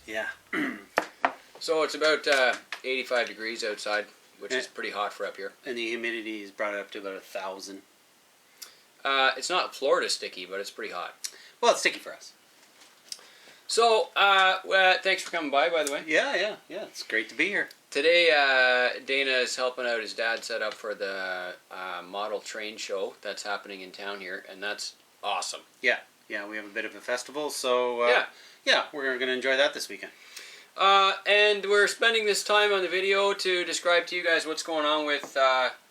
Yeah. So it's about 85 degrees outside, which is pretty hot for up here. And the humidity is brought up to about 1,000. It's not Florida sticky, but it's pretty hot. Well, it's sticky for us. So, thanks for coming by the way. Yeah. It's great to be here. Today, Dana is helping out his dad set up for the model train show that's happening in town here, and that's awesome. Yeah, we have a bit of a festival, so we're going to enjoy that this weekend. And we're spending this time on the video to describe to you guys what's going on with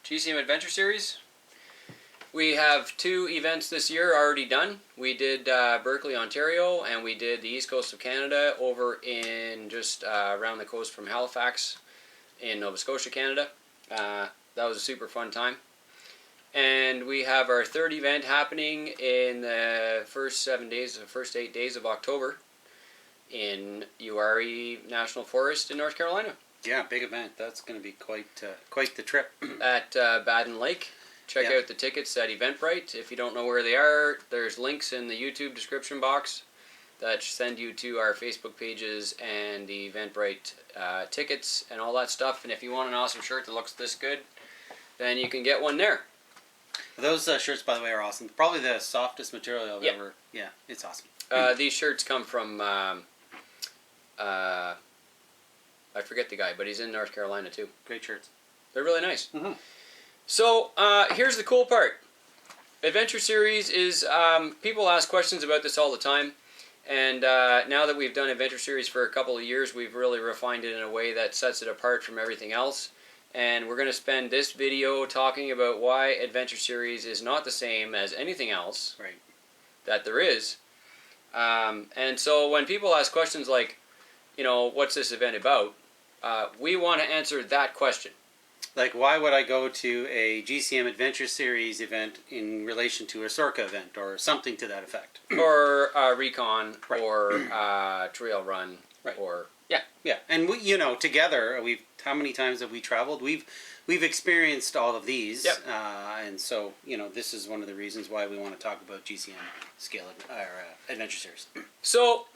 GCM Adventure Series. We have 2 events this year already done. We did Berkeley, Ontario, and we did the east coast of Canada over in just around the coast from Halifax in Nova Scotia, Canada. That was a super fun time. And we have our 3rd event happening in the first 8 days of October in Uwharrie National Forest in North Carolina. Yeah, big event. That's going to be quite the trip. At Baden Lake. Check out the tickets at Eventbrite. If you don't know where they are, there's links in the YouTube description box that send you to our Facebook pages and the Eventbrite tickets and all that stuff. And if you want an awesome shirt that looks this good, then you can get one there. Those shirts, by the way, are awesome. Probably the softest material I've ever... Yeah, it's awesome. These shirts come from... I forget the guy, but he's in North Carolina too. Great shirts. They're really nice. Mm-hmm. So, here's the cool part. Adventure Series is, people ask questions about this all the time, and now that we've done Adventure Series for a couple of years, we've really refined it in a way that sets it apart from everything else, and we're going to spend this video talking about why Adventure Series is not the same as anything else that there is. And so when people ask questions like, what's this event about, we want to answer that question. Like, why would I go to a GCM Adventure Series event in relation to a SORCA event or something to that effect? Or recon, or trail run, or... Yeah, and we, together, how many times have we traveled? We've experienced all of these, and so, this is one of the reasons why we want to talk about GCM Adventure Series. So,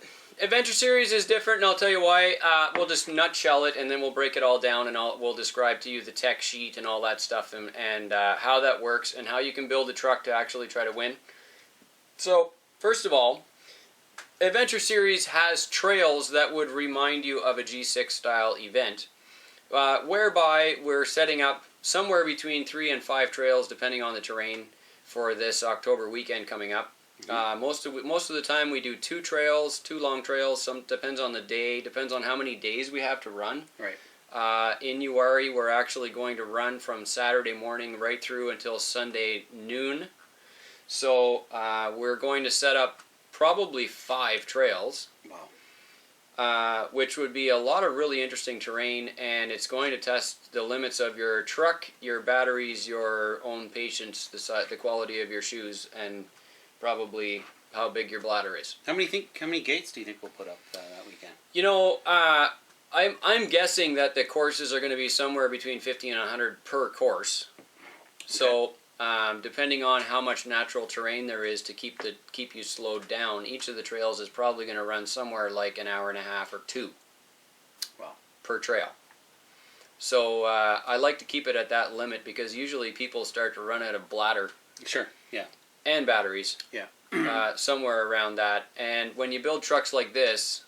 Adventure Series is different, and I'll tell you why. We'll just nutshell it, and then we'll break it all down, and we'll describe to you the tech sheet and all that stuff, and how that works, and how you can build a truck to actually try to win. So, first of all, Adventure Series has trails that would remind you of a G6 style event, whereby we're setting up somewhere between 3 and 5 trails, depending on the terrain, for this October weekend coming up. Most of the time we do 2 trails, 2 long trails. Some depends on the day, depends on how many days we have to run. In Uwharrie, we're actually going to run from Saturday morning right through until Sunday noon. So we're going to set up probably 5 trails. Wow. Which would be a lot of really interesting terrain, and it's going to test the limits of your truck, your batteries, your own patience, the quality of your shoes, and probably how big your bladder is. How many gates do you think we'll put up that weekend? I'm guessing that the courses are going to be somewhere between 50 and 100 per course. Okay. So depending on how much natural terrain there is to keep you slowed down, each of the trails is probably going to run somewhere like an hour and a half or 2. Wow. Per trail. So I like to keep it at that limit because usually people start to run out of bladder. Sure. Yeah. And batteries. Yeah. Somewhere around that. And when you build trucks like this,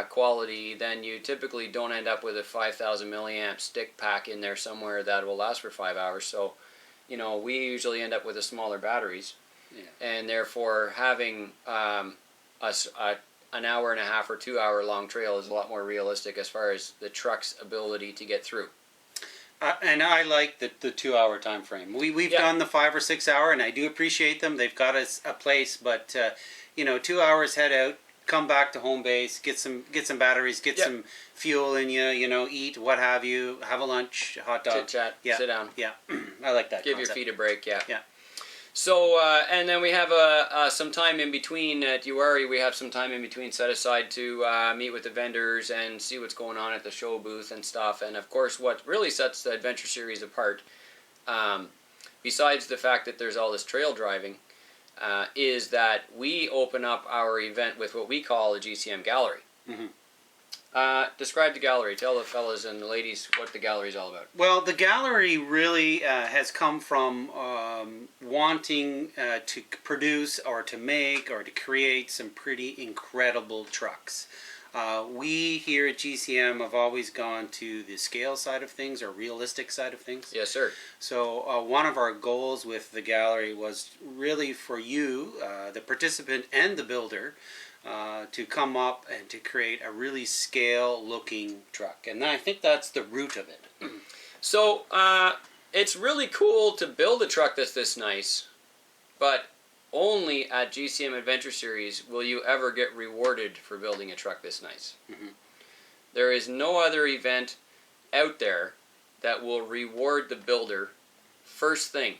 quality, then you typically don't end up with a 5,000 milliamp stick pack in there somewhere that will last for 5 hours. So, we usually end up with the smaller batteries. Yeah. And therefore having an hour and a half or 2 hour long trail is a lot more realistic as far as the truck's ability to get through. And I like the 2 hour time frame. We've done the 5 or 6 hour, and I do appreciate them. They've got us a place, but 2 hours, head out, come back to home base, get some batteries, get some fuel in you, eat, what have you, have a lunch, hot dog, chit chat, sit down. Yeah, I like that. Give concept. your feet a break. Yeah. Yeah. So, and then we have some time in between at Uwharrie. We have some time in between set aside to meet with the vendors and see what's going on at the show booth and stuff. And of course, what really sets the Adventure Series apart, besides the fact that there's all this trail driving, is that we open up our event with what we call a GCM gallery. Mm-hmm. Describe the gallery. Tell the fellas and the ladies what the gallery is all about. Well, the gallery really has come from wanting to produce or to make or to create some pretty incredible trucks. We here at GCM have always gone to the scale side of things or realistic side of things. Yes, sir. So one of our goals with the gallery was really for you, the participant and the builder, to come up and to create a really scale-looking truck. And I think that's the root of it. So it's really cool to build a truck that's this nice, but only at GCM Adventure Series will you ever get rewarded for building a truck this nice. Mm-hmm. There is no other event out there that will reward the builder first thing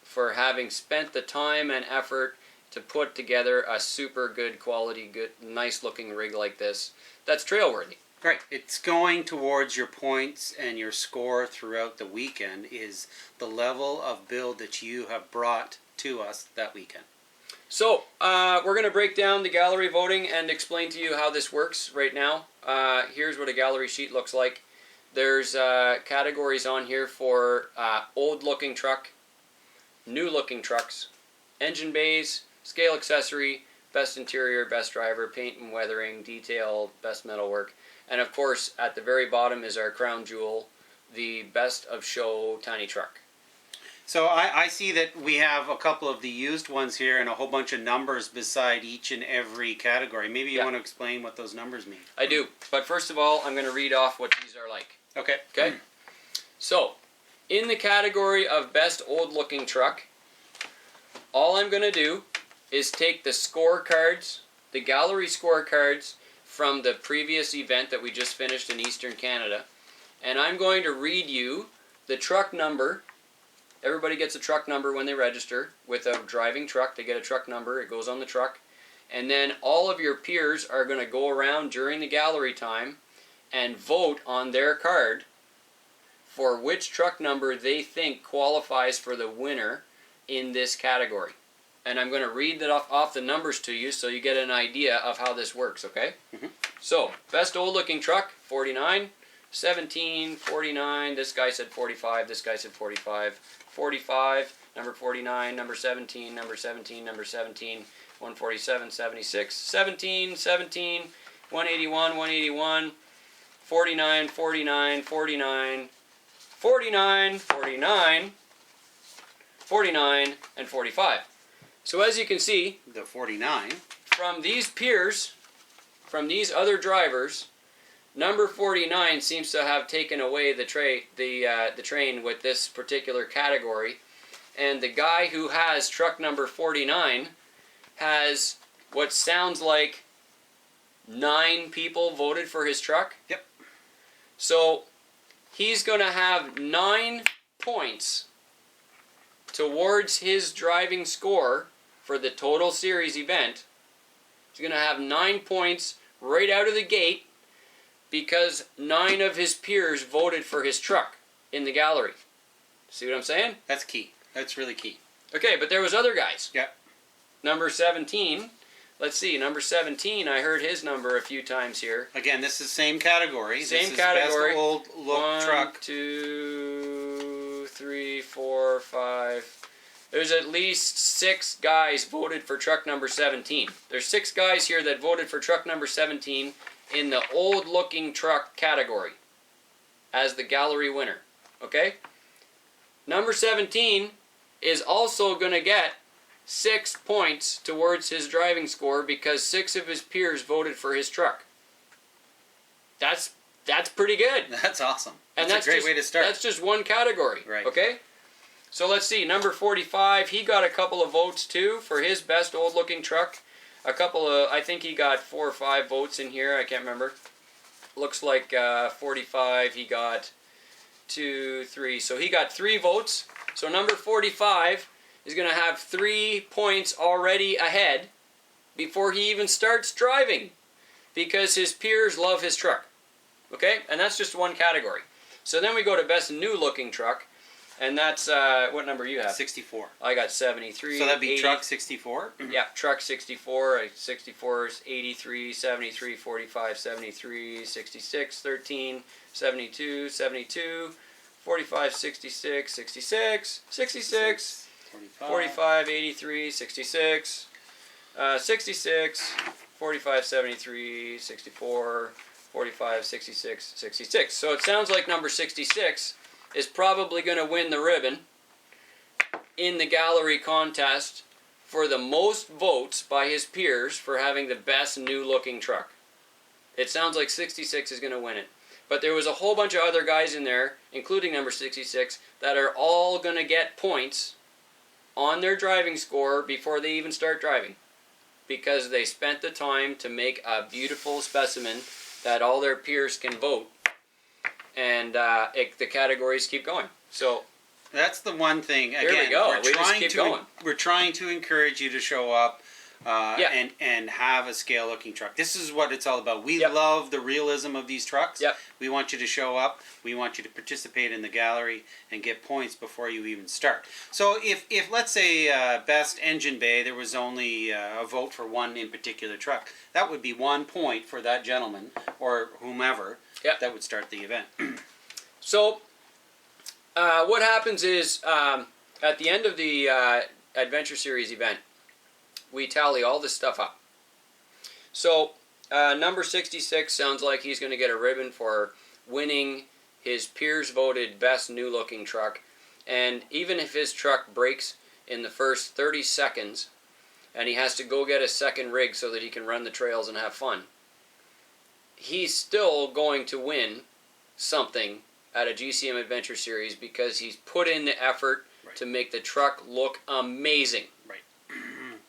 for having spent the time and effort to put together a super good quality, good, nice looking rig like this that's trail worthy. Right. It's going towards your points and your score throughout the weekend is the level of build that you have brought to us that weekend. So we're going to break down the gallery voting and explain to you how this works right now. Here's what a gallery sheet looks like. There's categories on here for old looking truck, new looking trucks, engine bays, scale accessory, best interior, best driver, paint and weathering, detail, best metalwork, and of course at the very bottom is our crown jewel, the best of show tiny truck. So I see that we have a couple of the used ones here and a whole bunch of numbers beside each and every category. Maybe you want to explain what those numbers mean. I do, but first of all I'm going to read off what these are like. Okay. Okay? So, in the category of best old looking truck, all I'm going to do is take the scorecards, the gallery scorecards from the previous event that we just finished in Eastern Canada, and I'm going to read you the truck number. Everybody gets a truck number when they register. With a driving truck, they get a truck number. It goes on the truck. And then all of your peers are going to go around during the gallery time and vote on their card for which truck number they think qualifies for the winner in this category. And I'm going to read that off the numbers to you so you get an idea of how this works, okay? Mm-hmm. So, best old looking truck, 49, 17, 49, this guy said 45, this guy said 45, 45, number 49, number 17, number 17, number 17, 147, 76, 17, 17, 181, 181, 49, 49, 49, 49, 49, 49, and 45. So as you can see, The 49. from these peers, from these other drivers, number 49 seems to have taken away the train with this particular category, and the guy who has truck number 49 has what sounds like 9 people voted for his truck. Yep. So he's going to have 9 points towards his driving score for the total series event. He's going to have 9 points right out of the gate because 9 of his peers voted for his truck in the gallery. See what I'm saying? That's key. That's really key. Okay, but there was other guys. Yep. Number 17. Let's see, number 17, I heard his number a few times here. Again, this is the same category. Same this category. Is best old look 1, truck. 2, 3, 4, 5. There's at least 6 guys voted for truck number 17. There's 6 guys here that voted for truck number 17 in the old looking truck category as the gallery winner. Okay? Number 17 is also going to get 6 points towards his driving score because 6 of his peers voted for his truck. That's pretty good. That's awesome. And that's a great way to start. That's just one category. Right. Okay? So let's see. Number 45, he got a couple of votes too for his best old looking truck. A couple of, I think he got 4 or 5 votes in here. I can't remember. Looks like 45, he got 2, 3. So he got 3 votes. So number 45 is going to have 3 points already ahead before he even starts driving because his peers love his truck. Okay? And that's just one category. So then we go to best new looking truck. And that's, what number you have? 64. I got 73. So that'd be 80. truck 64? Yeah, truck 64. 64 is 83, 73, 45, 73, 66, 13, 72, 72, 45, 66, 66, 66, 45, 83, 66, 66, 45, 73, 64, 45, 66, 66. So it sounds like number 66 is probably going to win the ribbon in the gallery contest for the most votes by his peers for having the best new looking truck. It sounds like 66 is going to win it. But there was a whole bunch of other guys in there, including number 66, that are all going to get points on their driving score before they even start driving, because they spent the time to make a beautiful specimen that all their peers can vote. And the categories keep going. So that's the one thing. Again, there we go. We just keep going. We're trying to encourage you to show up Yeah. and have a scale looking truck. This is what it's all about. We Yep. love the realism of these trucks. Yep. We want you to show up. We want you to participate in the gallery and get points before you even start. So if let's say best engine bay, there was only a vote for one in particular truck, that would be 1 point for that gentleman or whomever Yep. that would start the event. So what happens is at the end of the Adventure Series event, we tally all this stuff up. So number 66 sounds like he's going to get a ribbon for winning his peers voted best new looking truck. And even if his truck breaks in the first 30 seconds and he has to go get a second rig so that he can run the trails and have fun, he's still going to win something at a GCM Adventure Series because he's put in the effort to make the truck look amazing. Right.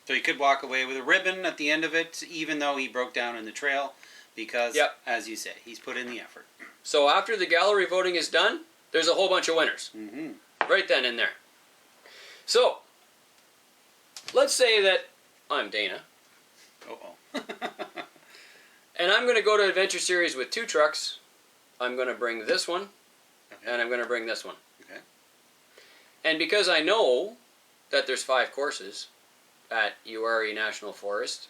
So he could walk away with a ribbon at the end of it, even though he broke down in the trail, because, Yep. as you say, he's put in the effort. So after the gallery voting is done, there's a whole bunch of winners. Mm-hmm. Right then and there. So, let's say that I'm Dana, Uh-oh. and I'm going to go to Adventure Series with 2 trucks. I'm going to bring this one, Okay. and I'm going to bring this one. Okay. And because I know that there's 5 courses at Uwharrie National Forest,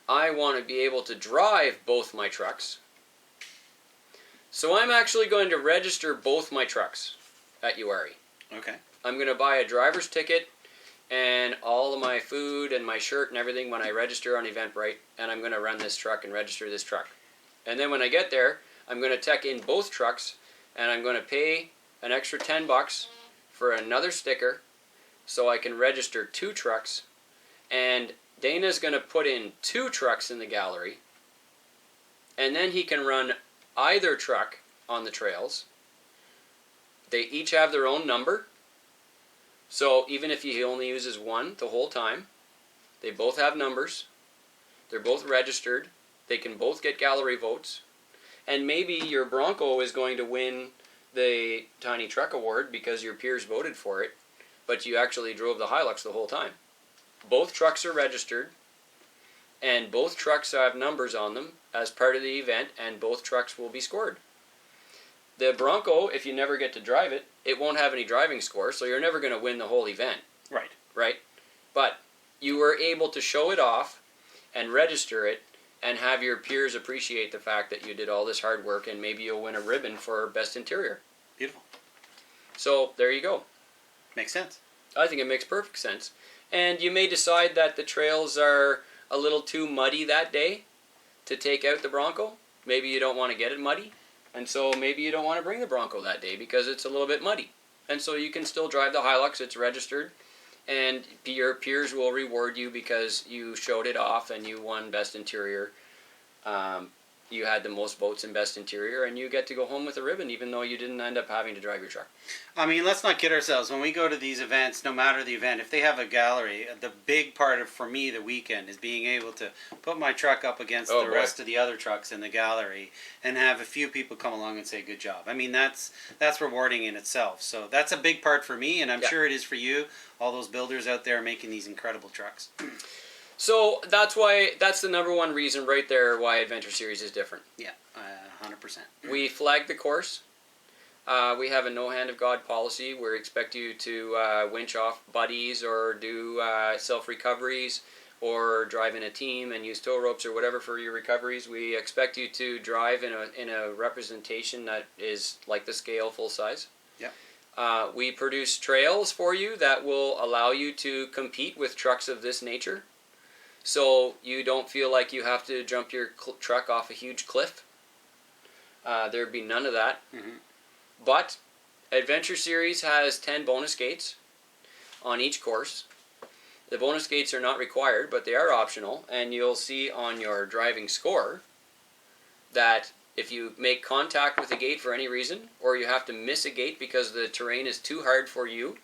I want to be able to drive both my trucks. So I'm actually going to register both my trucks at Uwharrie. Okay. I'm going to buy a driver's ticket and all of my food and my shirt and everything when I register on Eventbrite, and I'm going to run this truck and register this truck. And then when I get there, I'm going to tech in both trucks, and I'm going to pay an extra $10 for another sticker so I can register 2 trucks. And Dana's going to put in 2 trucks in the gallery, and then he can run either truck on the trails. They each have their own number. So even if he only uses one the whole time, they both have numbers. They're both registered. They can both get gallery votes. And maybe your Bronco is going to win the Tiny Truck Award because your peers voted for it, but you actually drove the Hilux the whole time. Both trucks are registered, and both trucks have numbers on them as part of the event, and both trucks will be scored. The Bronco, if you never get to drive it, it won't have any driving score, so you're never going to win the whole event. Right. Right? But you were able to show it off and register it and have your peers appreciate the fact that you did all this hard work, and maybe you'll win a ribbon for Best Interior. Beautiful. So there you go. Makes sense. I think it makes perfect sense. And you may decide that the trails are a little too muddy that day to take out the Bronco. Maybe you don't want to get it muddy. And so maybe you don't want to bring the Bronco that day because it's a little bit muddy. And so you can still drive the Hilux, it's registered, and your peers will reward you because you showed it off and you won Best Interior. You had the most votes in Best Interior, and you get to go home with a ribbon even though you didn't end up having to drive your truck. I mean, let's not kid ourselves. When we go to these events, no matter the event, if they have a gallery, the big part of, for me, the weekend is being able to put my truck up against the rest of the other trucks in the gallery and have a few people come along and say, good job. I mean, that's rewarding in itself. So that's a big part for me, and I'm sure it is for you, all those builders out there making these incredible trucks. So that's the number one reason right there why Adventure Series is different. Yeah, 100%. We flag the course. We have a no hand of God policy. We expect you to winch off buddies or do self-recoveries or drive in a team and use tow ropes or whatever for your recoveries. We expect you to drive in a representation that is like the scale full size. Yeah. We produce trails for you that will allow you to compete with trucks of this nature. So you don't feel like you have to jump your truck off a huge cliff. There'd be none of that. Mm-hmm. But Adventure Series has 10 bonus gates on each course. The bonus gates are not required, but they are optional, and you'll see on your driving score that if you make contact with a gate for any reason, or you have to miss a gate because the terrain is too hard for you,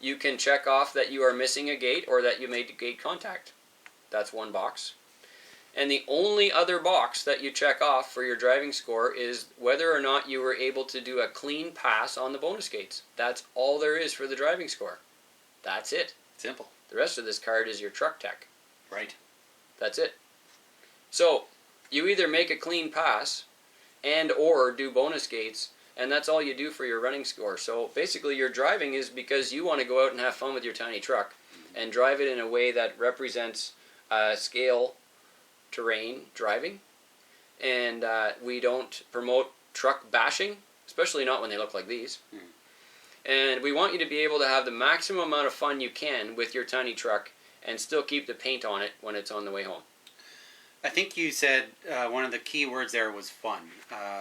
you can check off that you are missing a gate or that you made gate contact. That's one box. And the only other box that you check off for your driving score is whether or not you were able to do a clean pass on the bonus gates. That's all there is for the driving score. That's it. Simple. The rest of this card is your truck tech. Right. That's it. So you either make a clean pass and or do bonus gates, and that's all you do for your running score. So basically your driving is because you want to go out and have fun with your tiny truck and drive it in a way that represents scale terrain driving, and we don't promote truck bashing, especially not when they look like these. And we want you to be able to have the maximum amount of fun you can with your tiny truck and still keep the paint on it when it's on the way home. I think you said one of the key words there was fun.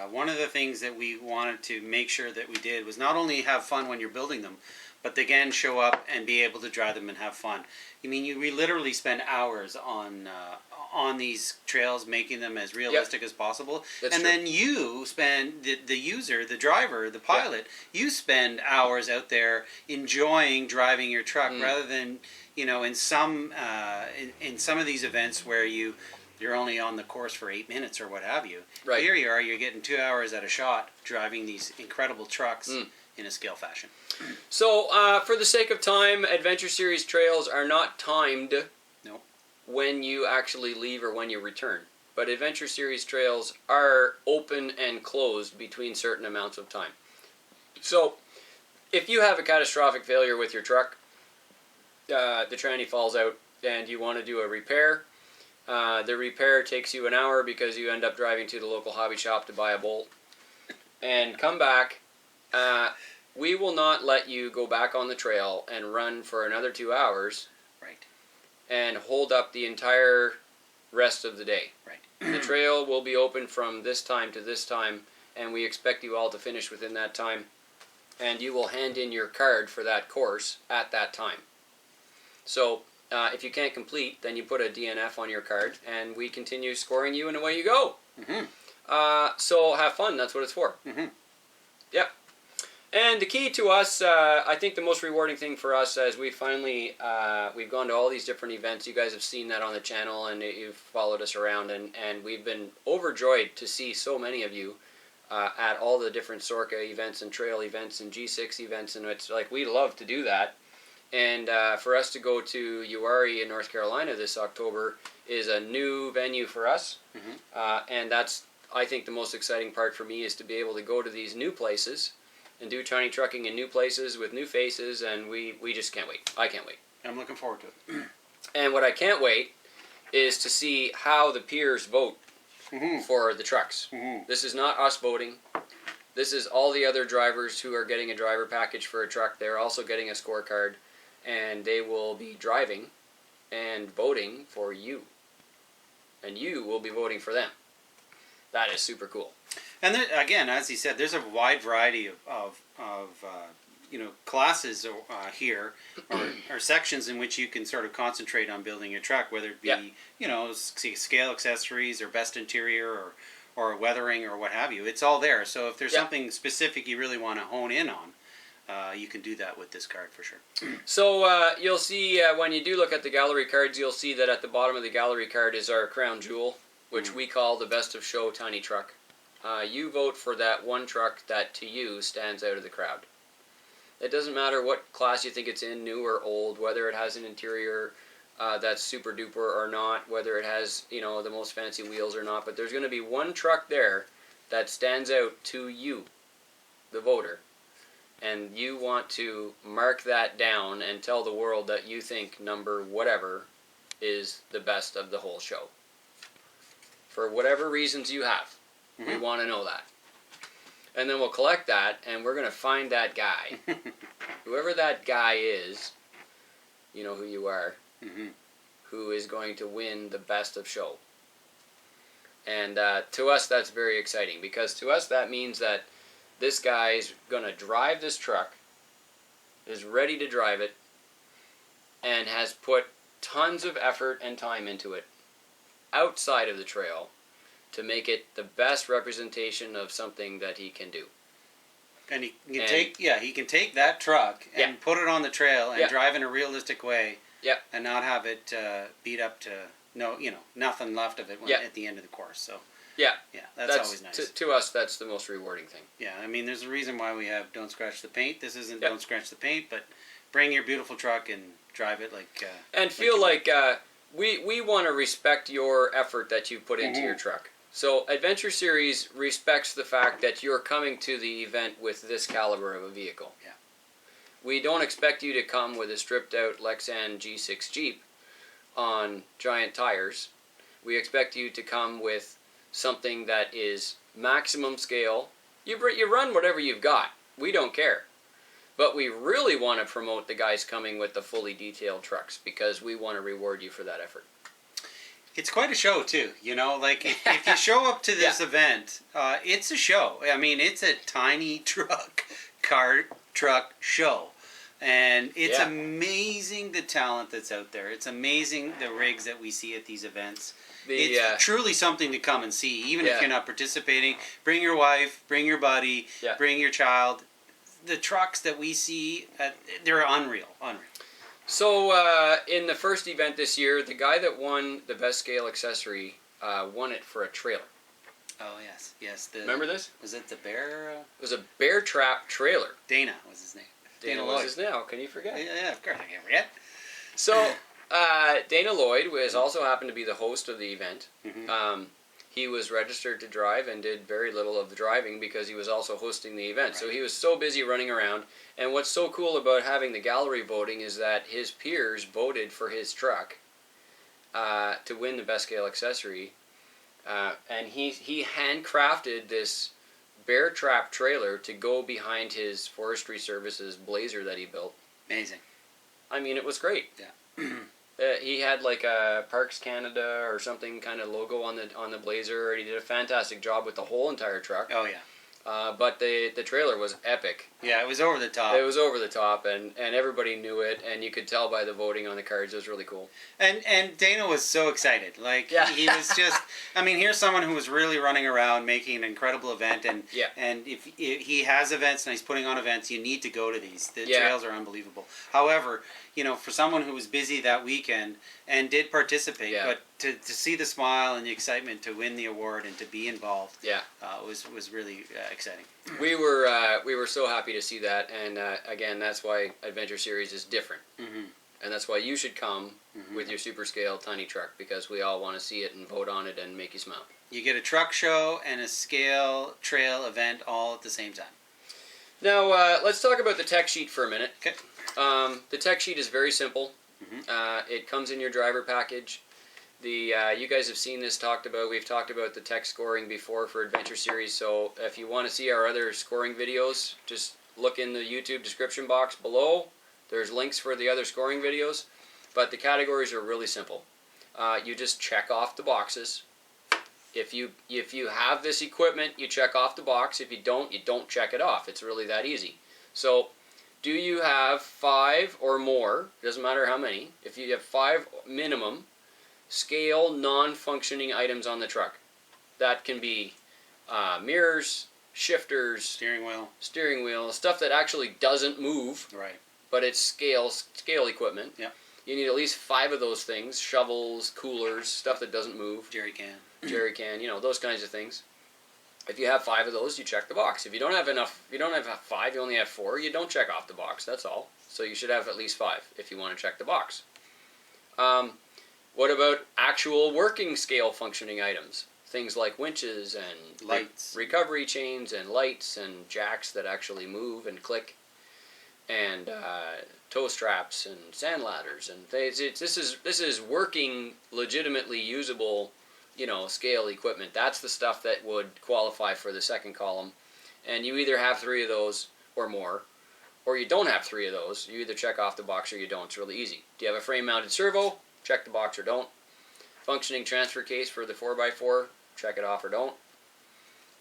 One of the things that we wanted to make sure that we did was not only have fun when you're building them, but again show up and be able to drive them and have fun. I mean, we literally spend hours on these trails, making them as realistic as possible. That's and true. then you spend, the user, the driver, the pilot, you spend hours out there enjoying driving your truck rather than, in some of these events where you're only on the course for 8 minutes or what have you. Right. Here you are, you're getting 2 hours at a shot driving these incredible trucks in a scale fashion. So for the sake of time, Adventure Series trails are not timed when you actually leave or when you return. But Adventure Series trails are open and closed between certain amounts of time. So if you have a catastrophic failure with your truck, the tranny falls out and you want to do a repair, the repair takes you an hour because you end up driving to the local hobby shop to buy a bolt and come back. We will not let you go back on the trail and run for another 2 hours and hold up the entire rest of the day. The trail will be open from this time to this time, and we expect you all to finish within that time, and you will hand in your card for that course at that time. So if you can't complete, then you put a DNF on your card, and we continue scoring you, and away you go. So have fun. That's what it's for. Yep. And the key to us, I think the most rewarding thing for us as we finally, we've gone to all these different events. You guys have seen that on the channel and you've followed us around, and we've been overjoyed to see so many of you at all the different SORCA events and trail events and G6 events, and it's like we love to do that. And for us to go to Uwharrie in North Carolina this October is a new venue for us, and that's, I think, the most exciting part for me is to be able to go to these new places and do tiny trucking in new places with new faces, and we just can't wait. I can't wait. I'm looking forward to it. And what I can't wait is to see how the peers vote for the trucks. This is not us voting. This is all the other drivers who are getting a driver package for a truck. They're also getting a scorecard, and they will be driving and voting for you. And you will be voting for them. That is super cool. And there, again, as he said, there's a wide variety of classes here or sections in which you can sort of concentrate on building your truck, whether it be scale accessories or best interior or weathering or what have you. It's all there. So if there's something specific you really want to hone in on, you can do that with this card for sure. So you'll see when you do look at the gallery cards, you'll see that at the bottom of the gallery card is our crown jewel, which we call the best of show tiny truck. You vote for that one truck that to you stands out of the crowd. It doesn't matter what class you think it's in, new or old, whether it has an interior that's super duper or not, whether it has the most fancy wheels or not, but there's going to be one truck there that stands out to you. the voter, and you want to mark that down and tell the world that you think number whatever is the best of the whole show. For whatever reasons you have. We want to know that. And then we'll collect that, and we're going to find that guy. Whoever that guy is, you know who you are, who is going to win the best of show. And to us, that's very exciting, because to us that means that this guy's going to drive this truck, is ready to drive it, and has put tons of effort and time into it outside of the trail to make it the best representation of something that he can do. And he can take that truck and put it on the trail and drive in a realistic way, and not have it beat up to nothing left of it at the end of the course. So that's always nice. To us, that's the most rewarding thing. Yeah, I mean, there's a reason why we have Don't Scratch the Paint. This isn't Don't Scratch the Paint, but bring your beautiful truck and drive it like. And feel like we want to respect your effort that you put into your truck. So Adventure Series respects the fact that you're coming to the event with this caliber of a vehicle. Yeah. We don't expect you to come with a stripped out Lexan G6 Jeep on giant tires. We expect you to come with something that is maximum scale. You run whatever you've got. We don't care. But we really want to promote the guys coming with the fully detailed trucks, because we want to reward you for that effort. It's quite a show too, like if you show up to this event, it's a show. I mean, it's a tiny truck show. And it's amazing the talent that's out there. It's amazing the rigs that we see at these events. It's truly something to come and see, even if you're not participating. Bring your wife, bring your buddy, bring your child. The trucks that we see, they're unreal. So, in the first event this year, the guy that won the best scale accessory won it for a trailer. Oh, yes. Remember this? Was it the bear? It was a bear trap trailer. Dana was his name. Dana was his name. How can you forget? Yeah, of course I can't forget. So, Dana Lloyd also happened to be the host of the event. He was registered to drive and did very little of the driving because he was also hosting the event. Right. So he was so busy running around. And what's so cool about having the gallery voting is that his peers voted for his truck to win the best scale accessory. And he handcrafted this bear trap trailer to go behind his Forestry Services Blazer that he built. Amazing. I mean, it was great. Yeah. He had like a Parks Canada or something kind of logo on the Blazer, and he did a fantastic job with the whole entire truck. Oh yeah. But the trailer was epic. Yeah, it was over the top. It was over the top, and everybody knew it, and you could tell by the voting on the cards. It was really cool. And Dana was so excited. He was just. I mean, here's someone who was really running around making an incredible event, and if he has events and he's putting on events, you need to go to these. The trails are unbelievable. However, for someone who was busy that weekend and did participate, but to see the smile and the excitement to win the award and to be involved, was really exciting. We were so happy to see that, and again, that's why Adventure Series is different, and that's why you should come with your super scale tiny truck, because we all want to see it and vote on it and make you smile. You get a truck show and a scale trail event all at the same time. Now let's talk about the tech sheet for a minute. Okay. The tech sheet is very simple. It comes in your driver package. You guys have seen this talked about. We've talked about the tech scoring before for Adventure Series, so if you want to see our other scoring videos, just look in the YouTube description box below. There's links for the other scoring videos, but the categories are really simple. You just check off the boxes. If you have this equipment, you check off the box. If you don't check it off. It's really that easy. So, do you have 5 or more, doesn't matter how many, if you have 5 minimum scale non-functioning items on the truck? That can be mirrors, shifters, steering wheel, stuff that actually doesn't move, right? But it's scale equipment. Yeah. You need at least 5 of those things: shovels, coolers, stuff that doesn't move. Jerry can, those kinds of things. If you have 5 of those, you check the box. If you don't have enough, if you don't have 5, you only have 4, you don't check off the box. That's all. So you should have at least 5 if you want to check the box. What about actual working scale functioning items? things like winches and Lights. recovery chains and lights and jacks that actually move and click, and tow straps and sand ladders and things. This is working, legitimately usable, scale equipment. That's the stuff that would qualify for the second column. And you either have 3 of those or more, or you don't have 3 of those. You either check off the box or you don't. It's really easy. Do you have a frame-mounted servo? Check the box or don't. Functioning transfer case for the 4x4? Check it off or don't.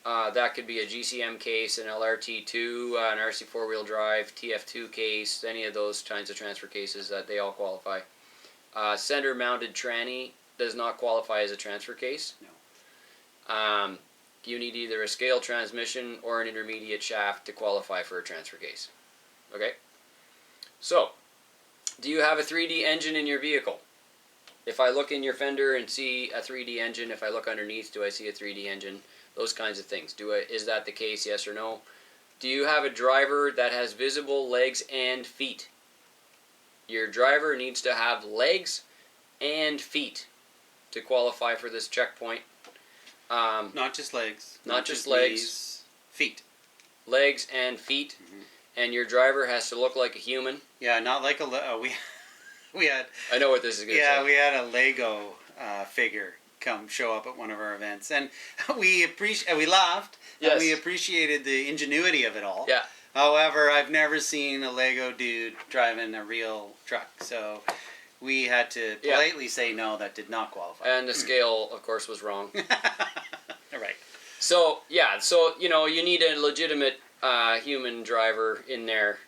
That could be a GCM case, an LRT2, an RC 4-wheel drive, TF2 case, any of those kinds of transfer cases, that they all qualify. Center-mounted tranny does not qualify as a transfer case. No. You need either a scale transmission or an intermediate shaft to qualify for a transfer case. Okay? So, do you have a 3D engine in your vehicle? If I look in your fender and see a 3D engine, if I look underneath, do I see a 3D engine? Those kinds of things. Is that the case, yes or no? Do you have a driver that has visible legs and feet? Your driver needs to have legs and feet to qualify for this checkpoint. Not just legs. Not just legs. Knees, feet. Legs and feet. Mm-hmm. And your driver has to look like a human. Yeah, not like we had. I know what this is going to say. Yeah, we had a Lego figure come show up at one of our events, and we laughed. Yes. And we appreciated the ingenuity of it all. Yeah. However, I've never seen a Lego dude driving a real truck, so we had to politely say no, that did not qualify. And the scale, of course, was wrong. Right. So you need a legitimate human driver in there.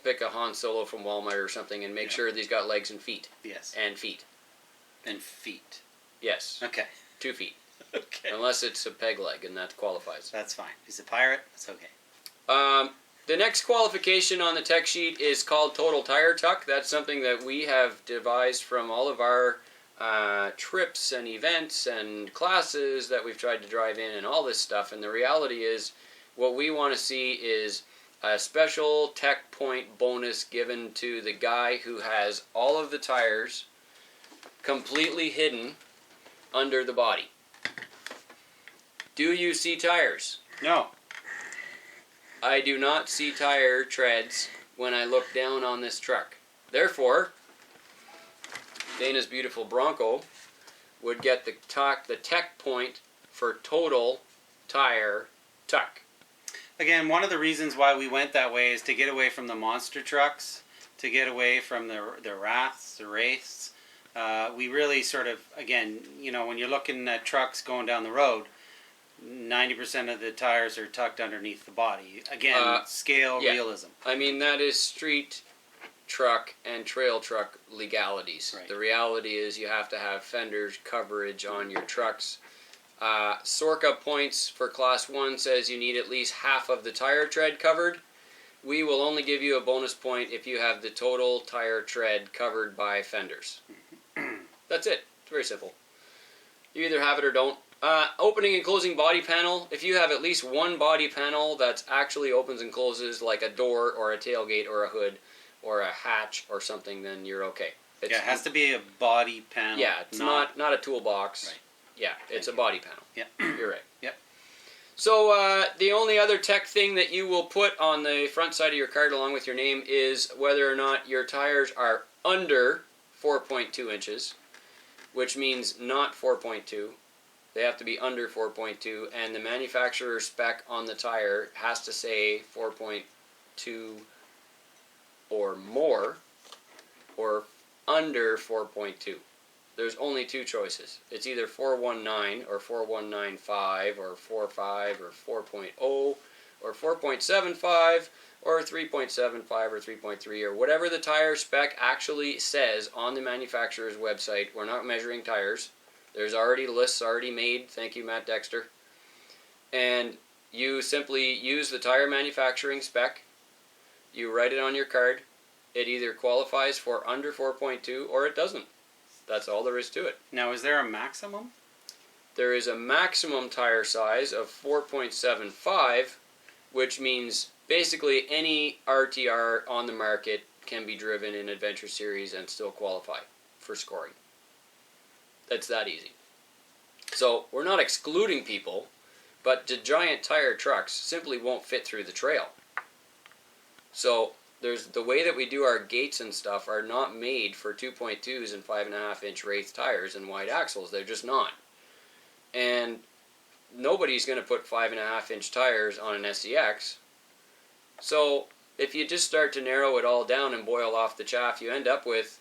Pick a Han Solo from Walmart or something, and make sure that he's got legs and feet. Yes. And feet. And feet. Yes. Okay. 2 feet. Okay. Unless it's a peg leg, and that qualifies. That's fine. He's a pirate. That's okay. The next qualification on the tech sheet is called total tire tuck. That's something that we have devised from all of our trips and events and classes that we've tried to drive in and all this stuff. And the reality is, what we want to see is a special tech point bonus given to the guy who has all of the tires completely hidden under the body. Do you see tires? No. I do not see tire treads when I look down on this truck. Therefore, Dana's beautiful Bronco would get the tech point for total tire tuck. Again, one of the reasons why we went that way is to get away from the monster trucks, to get away from the Wraths, the Wraiths. We really sort of, again, when you're looking at trucks going down the road, 90% of the tires are tucked underneath the body. Again, scale realism. I mean, that is street truck and trail truck legalities. Right. The reality is you have to have fenders coverage on your trucks. SORCA points for Class 1 says you need at least half of the tire tread covered. We will only give you a bonus point if you have the total tire tread covered by fenders. That's it. It's very simple. You either have it or don't. Opening and closing body panel. If you have at least one body panel that actually opens and closes, like a door or a tailgate or a hood or a hatch or something, then you're okay. It has to be a body panel. Yeah, it's not a toolbox. Right. Yeah, it's a body panel. Yeah. You're right. Yep. So the only other tech thing that you will put on the front side of your card along with your name is whether or not your tires are under 4.2 inches, which means not 4.2. They have to be under 4.2, and the manufacturer spec on the tire has to say 4.2 or more, or under 4.2. There's only 2 choices. It's either 419 or 4195 or 45 or 4.0 or 4.75 or 3.75 or 3.3 or whatever the tire spec actually says on the manufacturer's website. We're not measuring tires. There's already lists already made. Thank you, Matt Dexter. And you simply use the tire manufacturing spec. You write it on your card. It either qualifies for under 4.2 or it doesn't. That's all there is to it. Now, is there a maximum? There is a maximum tire size of 4.75, which means basically any RTR on the market can be driven in Adventure Series and still qualify for scoring. It's that easy. So So we're not excluding people, but the giant tire trucks simply won't fit through the trail. So there's the way that we do our gates and stuff are not made for 2.2s and 5.5-inch race tires and wide axles. They're just not. And nobody's going to put 5.5-inch tires on an SCX. So if you just start to narrow it all down and boil off the chaff, you end up with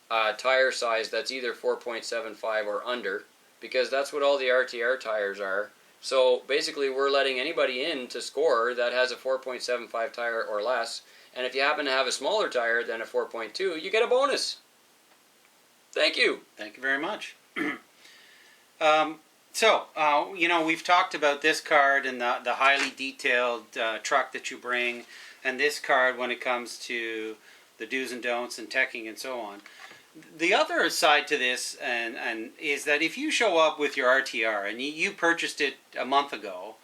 a tire size that's either 4.75 or under, because that's what all the RTR tires are. So basically we're letting anybody in to score that has a 4.75 tire or less, and if you happen to have a smaller tire than a 4.2, you get a bonus. Thank you. Thank you very much. We've talked about this card and the highly detailed truck that you bring, and this card when it comes to the do's and don'ts and teching and so on. The other side to this and is that if you show up with your RTR and you purchased it a month ago,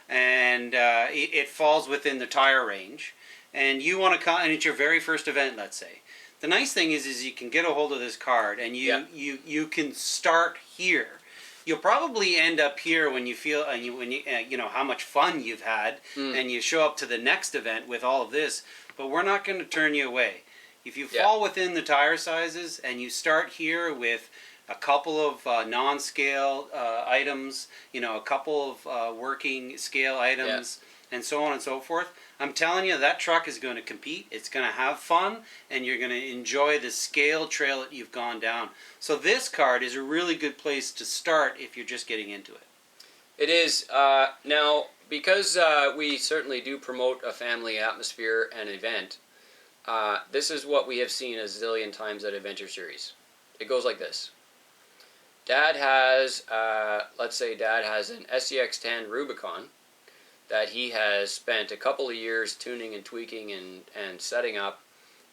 and it falls within the tire range, and you want to come, and it's your very first event, let's say. The nice thing is you can get a hold of this card, and you can start here. You'll probably end up here when you feel how much fun you've had, and you show up to the next event with all of this. But we're not going to turn you away. If you fall within the tire sizes and you start here with a couple of non-scale items, a couple of working scale items, and so on and so forth, I'm telling you, that truck is going to compete. It's going to have fun, and you're going to enjoy the scale trail that you've gone down. So this card is a really good place to start if you're just getting into it. It is. Now, because we certainly do promote a family atmosphere and event, this is what we have seen a zillion times at Adventure Series. It goes like this. Dad has, let's say Dad has an SCX-10 Rubicon that he has spent a couple of years tuning and tweaking and setting up,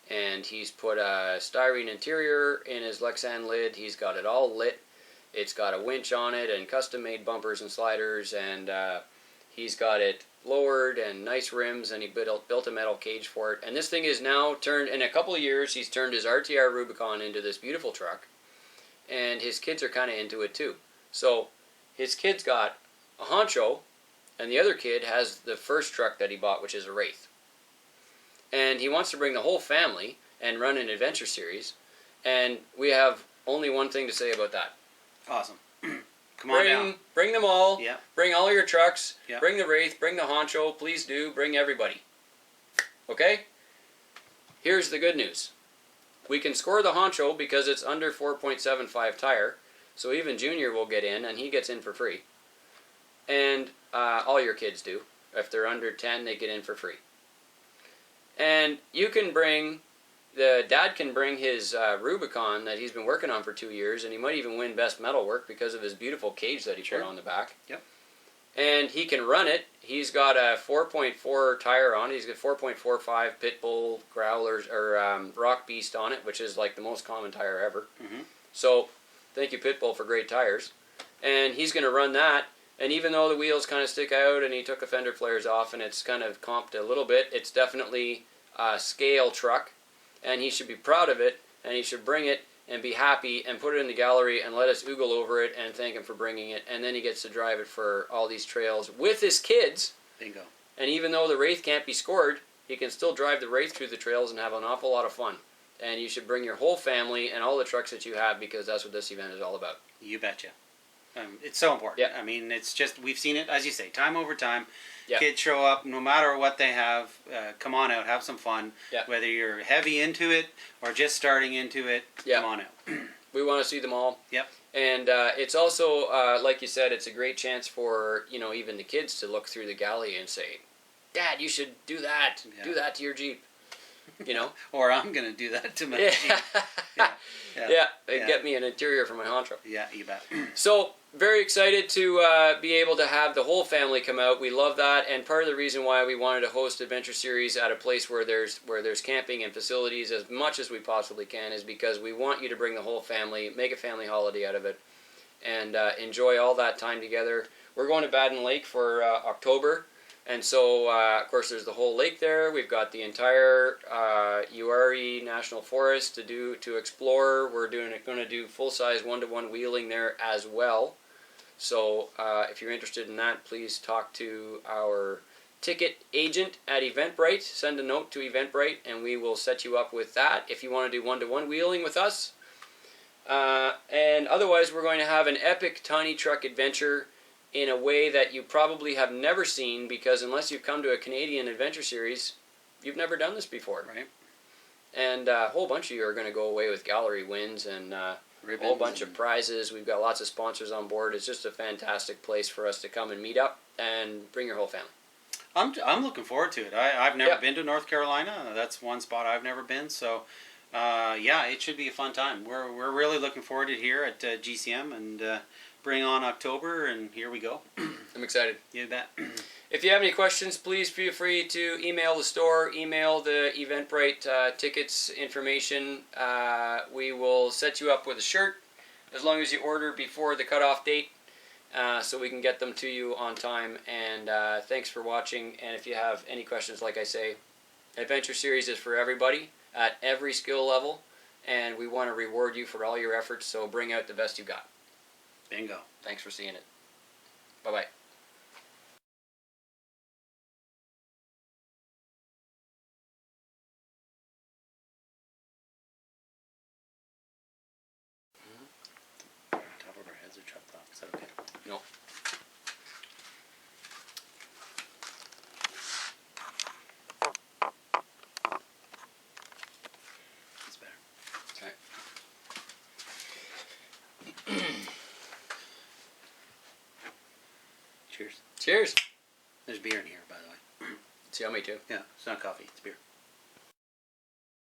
and he's put a styrene interior in his Lexan lid. He's got it all lit. It's got a winch on it and custom-made bumpers and sliders, and he's got it lowered and nice rims, and he built a metal cage for it. And this thing is now turned, in a couple of years, he's turned his RTR Rubicon into this beautiful truck, and his kids are kind of into it too. So his kid's got a Honcho, and the other kid has the first truck that he bought, which is a Wraith. And he wants to bring the whole family and run an Adventure Series, and we have only one thing to say about that. Awesome. Come on down. Bring them all. Yeah. Bring all your trucks. Yeah. Bring the Wraith. Bring the Honcho. Please do. Bring everybody. Okay? Here's the good news. We can score the Honcho because it's under 4.75 tire, so even Junior will get in, and he gets in for free. And all your kids do. If they're under 10, they get in for free. And you can bring, the dad can bring his Rubicon that he's been working on for 2 years, and he might even win Best Metal Work because of his beautiful cage that he put on the back. Yep. And he can run it. He's got a 4.4 tire on it. He's got 4.45 Pitbull Growlers or Rock Beast on it, which is like the most common tire ever. Mm-hmm. So thank you, Pitbull, for great tires. And he's going to run that. And even though the wheels kind of stick out and he took the fender flares off and it's kind of comped a little bit, it's definitely a scale truck. And he should be proud of it, and he should bring it and be happy and put it in the gallery and let us oogle over it and thank him for bringing it. And then he gets to drive it for all these trails with his kids. Bingo. And even though the Wraith can't be scored, he can still drive the Wraith through the trails and have an awful lot of fun. And you should bring your whole family and all the trucks that you have, because that's what this event is all about. You betcha. It's so important. Yeah. I mean, it's just, we've seen it, as you say, time over time. Yeah. Kids show up, no matter what they have, come on out, have some fun. Yeah. Whether you're heavy into it or just starting into it, come on out. We want to see them all. Yep. And it's also, like you said, it's a great chance for, even the kids to look through the galley and say, Dad, you should do that. Yeah. Do that to your Jeep. Or I'm going to do that to my Jeep. Get me an interior for my Honcho. Yeah, you bet. So, very excited to be able to have the whole family come out. We love that, and part of the reason why we wanted to host Adventure Series at a place where there's camping and facilities as much as we possibly can is because we want you to bring the whole family, make a family holiday out of it, and enjoy all that time together. We're going to Baden Lake for October. And so, of course, there's the whole lake there. We've got the entire Uari National Forest to explore. We're going to do full-size one-to-one wheeling there as well. So if you're interested in that, please talk to our ticket agent at Eventbrite. Send a note to Eventbrite, and we will set you up with that if you want to do one-to-one wheeling with us. And otherwise, we're going to have an epic tiny truck adventure in a way that you probably have never seen, because unless you've come to a Canadian Adventure Series, you've never done this before. Right. And a whole bunch of you are going to go away with gallery wins and a whole bunch of prizes. We've got lots of sponsors on board. It's just a fantastic place for us to come and meet up and bring your whole family. I'm looking forward to it. I've never been to North Carolina. That's one spot I've never been. So, yeah, it should be a fun time. We're really looking forward to it here at GCM, and bring on October, and here we go. I'm excited. You bet. If you have any questions, please feel free to email the store, email the Eventbrite tickets information. We will set you up with a shirt as long as you order before the cutoff date, so we can get them to you on time. And thanks for watching. And if you have any questions, like I say, Adventure Series is for everybody at every skill level, and we want to reward you for all your efforts, so bring out the best you got. Bingo. Thanks for seeing it. Bye-bye. Top of our heads are chopped off. Is that okay? No. That's better. Okay. Cheers. Cheers. There's beer in here, by the way. It's yummy too. Yeah, it's not coffee. It's beer.